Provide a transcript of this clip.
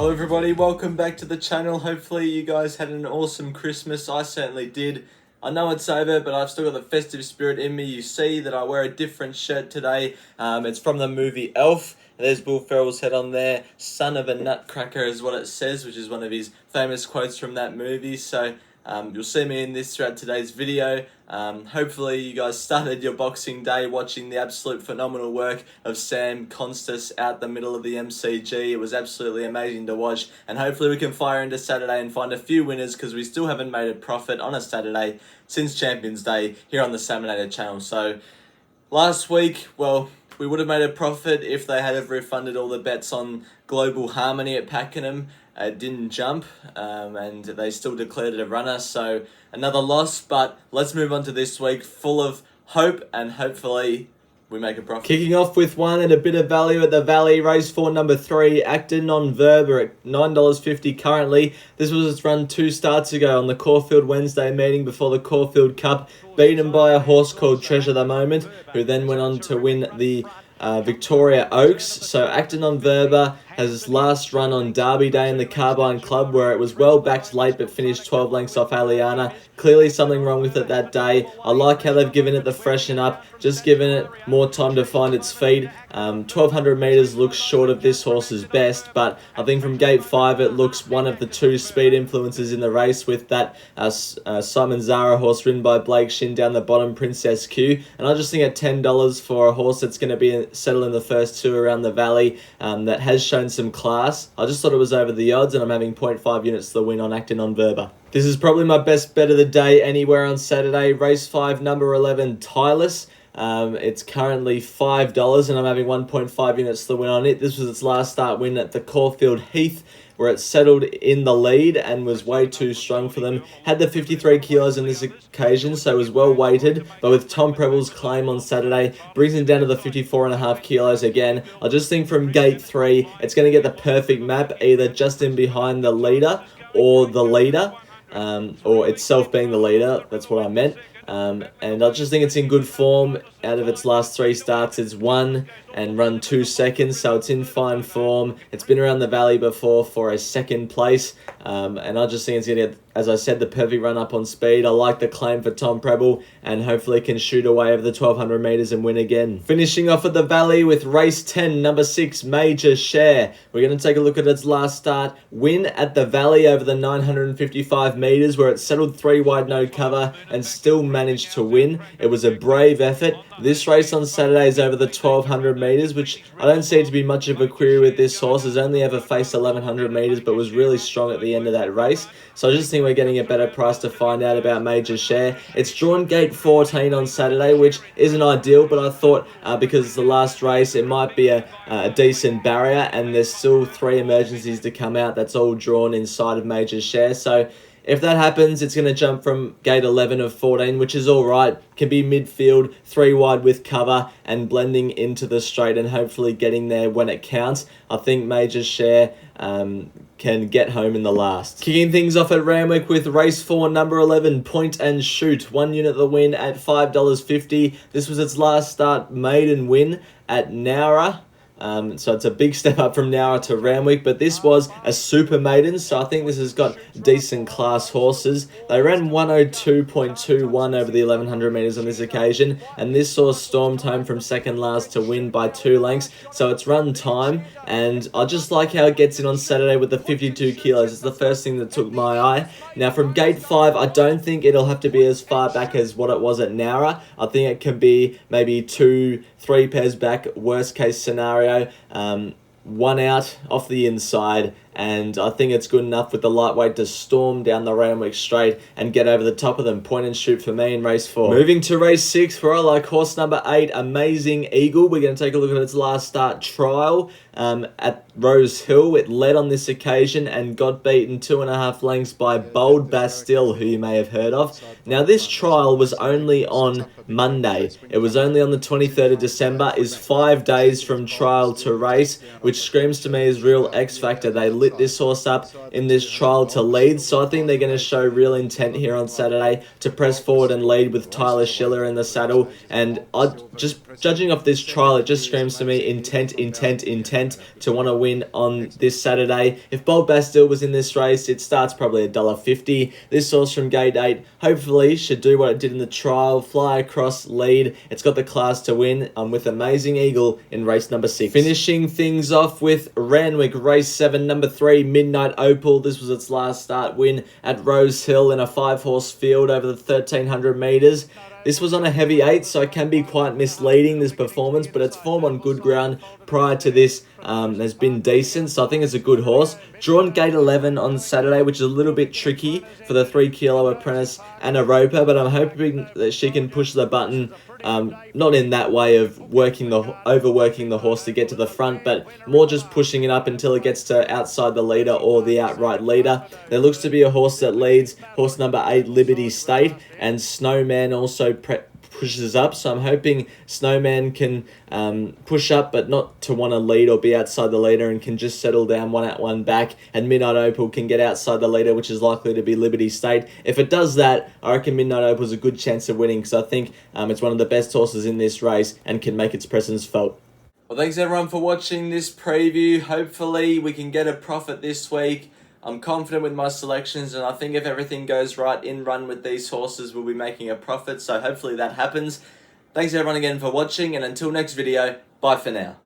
Hello everybody, welcome back to the channel. Hopefully you guys had an awesome Christmas. I certainly did. I know it's over, but I've still got the festive spirit in me. You see that I wear a different shirt today. It's from the movie Elf. There's Will Ferrell's head on there. Son of a nutcracker is what it says, which is one of his famous quotes from that movie. So you'll see me in this throughout today's video. Hopefully you guys started your Boxing Day watching the absolute phenomenal work of Sam Constas out the middle of the MCG. It was absolutely amazing to watch, and hopefully we can fire into Saturday and find a few winners, because we still haven't made a profit on a Saturday since Champions Day here on the Salmonator channel. So last week, well, we would have made a profit if they had have refunded all the bets on Global Harmony at Pakenham. It didn't jump, and they still declared it a runner, so another loss. But let's move on to this week, full of hope, and hopefully we make a profit. Kicking off with one and a bit of value at the Valley. Race 4, number 3, Acton on Verba at $9.50 currently. This was its run 2 starts ago on the Caulfield Wednesday meeting before the Caulfield Cup, beaten by a horse called Treasure the Moment, who then went on to win the Victoria Oaks. So Acton on Verba has its last run on Derby Day in the Carbine Club, where it was well backed late but finished 12 lengths off Aliana. Clearly something wrong with it that day. I like how they've given it the freshen up, just given it more time to find its feet. 1200 metres looks short of this horse's best, but I think from gate 5 it looks one of the 2 speed influences in the race, with that Simon Zara horse ridden by Blake Shin down the bottom, Princess Q. And I just think at $10 for a horse that's going to be settled in the first 2 around the Valley, that has shown some class, I just thought it was over the odds, and I'm having 0.5 units to the win on Acton on Verba. This is probably my best bet of the day anywhere on Saturday. Race 5, number 11, Tylus. It's currently $5, and I'm having 1.5 units to the win on it. This was its last start win at the Caulfield Heath, where it settled in the lead and was way too strong for them. Had the 53 kilos on this occasion, so it was well weighted, but with Tom Preble's claim on Saturday, brings him down to the 54.5 kilos again. I just think from gate 3, it's going to get the perfect map, either just in behind the leader or the leader, or itself being the leader. That's what I meant. And I just think it's in good form. Out of its last 3 starts, it's won and run 2 seconds, so it's in fine form. It's been around the Valley before for a second place, and I just think it's going to get, as I said, the perfect run up on speed. I like the claim for Tom Preble, and hopefully can shoot away over the 1200 metres and win again. Finishing off at the Valley with race 10, number 6, Major Share. We're going to take a look at its last start win at the Valley over the 955 metres, where it settled 3 wide no cover and still managed to win. It was a brave effort. This race on Saturday is over the 1200 metres, which I don't see to be much of a query with this horse. Has only ever faced 1100 metres, but was really strong at the end of that race. So I just think we're getting a better price to find out about Major Share. It's drawn gate 14 on Saturday, which isn't ideal, but I thought because it's the last race, it might be a decent barrier, and there's still 3 emergencies to come out. That's all drawn inside of Major Share. So if that happens, it's going to jump from gate 11 of 14, which is all right. Can be midfield, 3 wide with cover, and blending into the straight and hopefully getting there when it counts. I think Major Share can get home in the last. Kicking things off at Randwick with race 4, number 11, Point and Shoot. 1 unit the win at $5.50. This was its last start maiden win at Nowra. So it's a big step up from Nowra to Randwick, but this was a super maiden, so I think this has got decent class horses. They ran 102.21 over the 1100 metres on this occasion, and this horse stormed home from second last to win by 2 lengths, so it's run time, and I just like how it gets in on Saturday with the 52 kilos. It's the first thing that took my eye. Now from gate 5, I don't think it'll have to be as far back as what it was at Nowra. I think it can be maybe 2-3 pairs back, worst case scenario. 1 out off the inside, and I think it's good enough with the lightweight to storm down the Randwick straight and get over the top of them. Point and Shoot for me in race 4. Moving to race 6, where I like horse number 8, Amazing Eagle. We're going to take a look at its last start trial at Rose Hill. It led on this occasion and got beaten 2.5 lengths by Bold Bastille, who you may have heard of. Now this trial was only on Monday. It was only on the 23rd of December, is 5 days from trial to race, which screams to me as real X Factor. They lit this horse up in this trial to lead, so I think they're going to show real intent here on Saturday to press forward and lead with Tyler Schiller in the saddle. And just judging off this trial, it just screams to me intent to want to win on this Saturday. If Bold Bastille was in this race, it starts probably $1.50. This horse from gate 8 hopefully should do what it did in the trial, fly across, lead. It's got the class to win with Amazing Eagle in race number 6. Finishing things off with Randwick, race 7, number 3, Midnight Opal. This was its last start win at Rose Hill in a 5-horse field over the 1,300 metres. This was on a heavy 8, so it can be quite misleading, this performance, but its form on good ground prior to this has been decent, so I think it's a good horse. Drawn gate 11 on Saturday, which is a little bit tricky for the 3-kilo apprentice Anna Roper, but I'm hoping that she can push the button, not in that way of overworking the horse to get to the front, but more just pushing it up until it gets to outside the leader or the outright leader. There looks to be a horse that leads, horse number 8, Liberty State, and Snowman also pushes up, so I'm hoping Snowman can push up but not to want to lead or be outside the leader, and can just settle down 1 out 1 back, and Midnight Opal can get outside the leader, which is likely to be Liberty State. If it does that, I reckon Midnight Opal is a good chance of winning, because I think it's one of the best horses in this race and can make its presence felt. Well, thanks everyone for watching this preview. Hopefully we can get a profit this week. I'm confident with my selections, and I think if everything goes right in run with these horses, we'll be making a profit, so hopefully that happens. Thanks everyone again for watching, and until next video, bye for now.